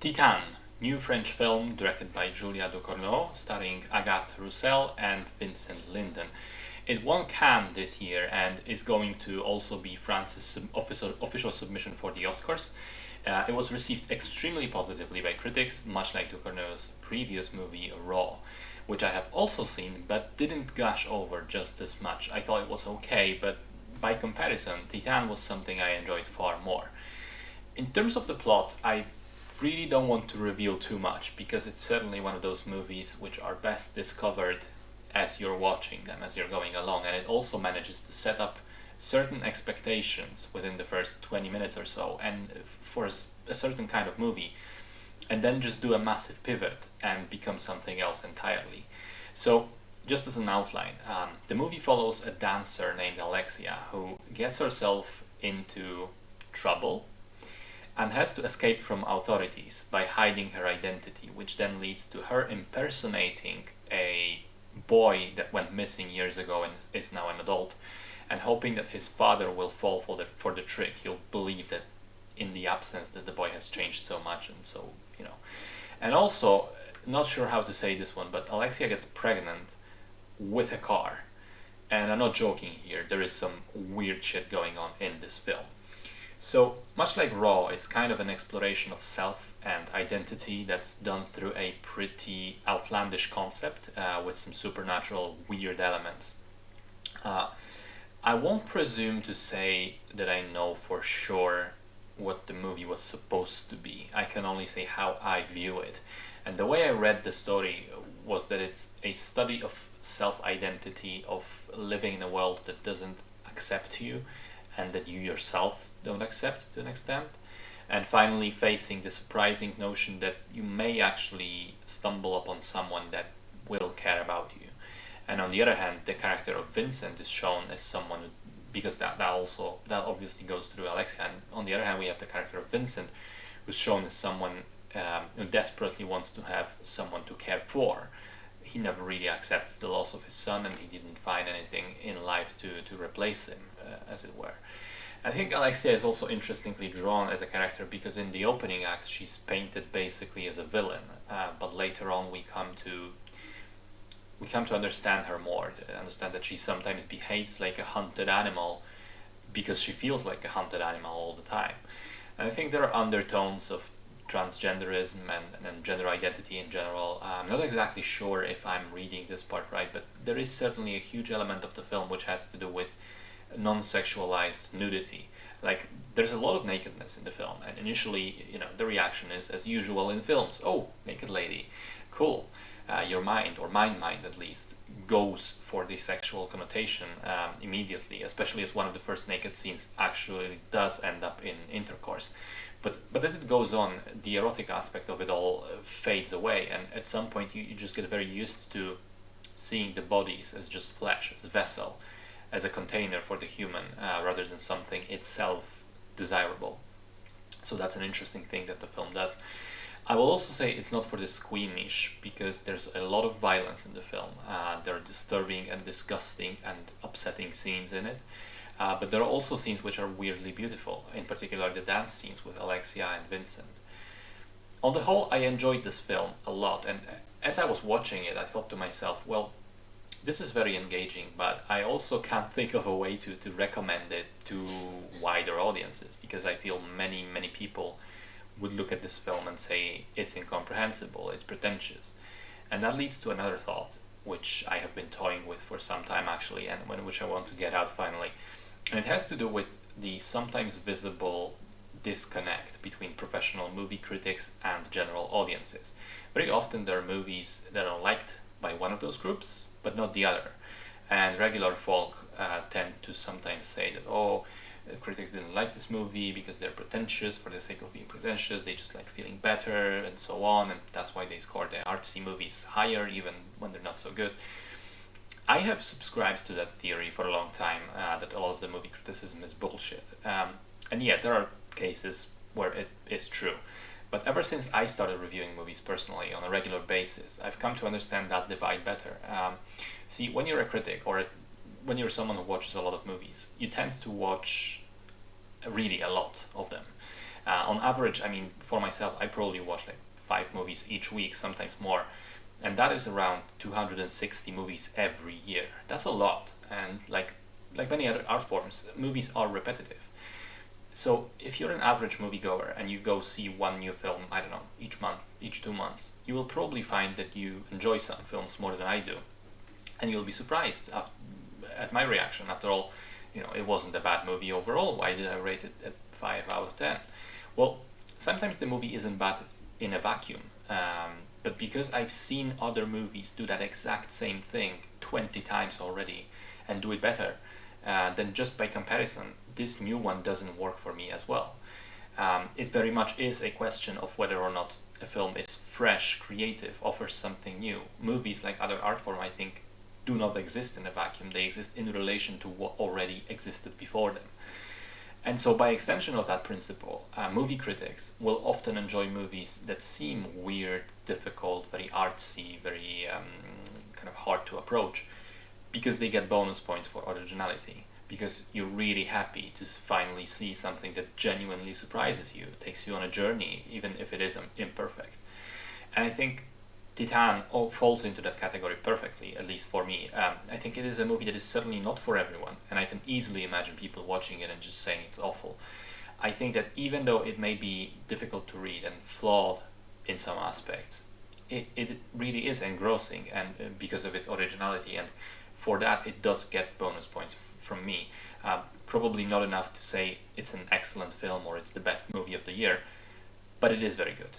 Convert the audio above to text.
Titane, new French film directed by Julia Ducournau, starring Agathe Roussel and Vincent Lindon. It won Cannes this year and is going to also be France's official submission for the Oscars. It was received extremely positively by critics, much like Ducournau's previous movie, Raw, which I have also seen but didn't gush over just as much. I thought it was okay, but by comparison, Titane was something I enjoyed far more. In terms of the plot, I really don't want to reveal too much because it's certainly one of those movies which are best discovered as you're watching them, as you're going along, and it also manages to set up certain expectations within the first 20 minutes or so, and for a certain kind of movie, and then just do a massive pivot and become something else entirely. So, just as an outline, the movie follows a dancer named Alexia who gets herself into trouble and has to escape from authorities by hiding her identity, which then leads to her impersonating a boy that went missing years ago and is now an adult, and hoping that his father will fall for the trick. He'll believe that in the absence that the boy has changed so much, and so, you know. And also, not sure how to say this one, but Alexia gets pregnant with a car. And I'm not joking here, there is some weird shit going on in this film. So, much like Raw, it's kind of an exploration of self and identity that's done through a pretty outlandish concept with some supernatural weird elements. Uh, I won't presume to say that I know for sure what the movie was supposed to be. I can only say how I view it. And the way I read the story was that it's a study of self identity, of living in a world that doesn't accept you and that you yourself don't accept to an extent. And finally, facing the surprising notion that you may actually stumble upon someone that will care about you. And on the other hand, the character of Vincent is shown as someone because that obviously goes through Alexia. And on the other hand, we have the character of Vincent, who's shown as someone who desperately wants to have someone to care for. He never really accepts the loss of his son, and he didn't find anything in life to replace him, as it were. I think Alexia is also interestingly drawn as a character because in the opening act she's painted basically as a villain, but later on we come to understand her more, to understand that she sometimes behaves like a hunted animal because she feels like a hunted animal all the time. And I think there are undertones of transgenderism and gender identity in general. I'm not exactly sure if I'm reading this part right, but there is certainly a huge element of the film which has to do with non-sexualized nudity. Like, there's a lot of nakedness in the film, and initially, the reaction is, as usual in films, oh, naked lady, cool. Your mind, or my mind at least, goes for the sexual connotation immediately, especially as one of the first naked scenes actually does end up in intercourse. But as it goes on, the erotic aspect of it all fades away, and at some point you just get very used to seeing the bodies as just flesh, as vessel, as a container for the human, rather than something itself desirable. So that's an interesting thing that the film does. I will also say it's not for the squeamish because there's a lot of violence in the film. There are disturbing and disgusting and upsetting scenes in it. But there are also scenes which are weirdly beautiful, in particular the dance scenes with Alexia and Vincent. On the whole, I enjoyed this film a lot, and as I was watching it, I thought to myself, well, this is very engaging, but I also can't think of a way to recommend it to wider audiences because I feel many, many people would look at this film and say it's incomprehensible, it's pretentious. And that leads to another thought, which I have been toying with for some time actually, and which I want to get out finally. And it has to do with the sometimes visible disconnect between professional movie critics and general audiences. Very often there are movies that are liked by one of those groups, but not the other. And regular folk tend to sometimes say that, oh, critics didn't like this movie because they're pretentious for the sake of being pretentious, they just like feeling better and so on, and that's why they score their artsy movies higher even when they're not so good. I have subscribed to that theory for a long time, that a lot of the movie criticism is bullshit. And yet there are cases where it is true. But ever since I started reviewing movies personally on a regular basis, I've come to understand that divide better. See, when you're a critic or when you're someone who watches a lot of movies, you tend to watch really a lot of them. On average, I mean, for myself, I probably watch like 5 movies each week, sometimes more, and that is around 260 movies every year. That's a lot, and like many other art forms, movies are repetitive. So if you're an average moviegoer and you go see one new film, I don't know, each month, each 2 months, you will probably find that you enjoy some films more than I do, and you'll be surprised at my reaction. After all, it wasn't a bad movie overall. Why did I rate it at 5 out of 10? Well, sometimes the movie isn't bad in a vacuum, but because I've seen other movies do that exact same thing 20 times already and do it better, then just by comparison, this new one doesn't work for me as well. It very much is a question of whether or not a film is fresh, creative, offers something new. Movies, like other art form, I think, do not exist in a vacuum. They exist in relation to what already existed before them. And so, by extension of that principle, movie critics will often enjoy movies that seem weird, difficult, very artsy, very kind of hard to approach, because they get bonus points for originality. Because you're really happy to finally see something that genuinely surprises you, takes you on a journey, even if it is imperfect. And I think Titane falls into that category perfectly, at least for me. I think it is a movie that is certainly not for everyone, and I can easily imagine people watching it and just saying it's awful. I think that even though it may be difficult to read and flawed in some aspects, it really is engrossing, and because of its originality, and for that it does get bonus points from me. Probably not enough to say it's an excellent film or it's the best movie of the year, but it is very good.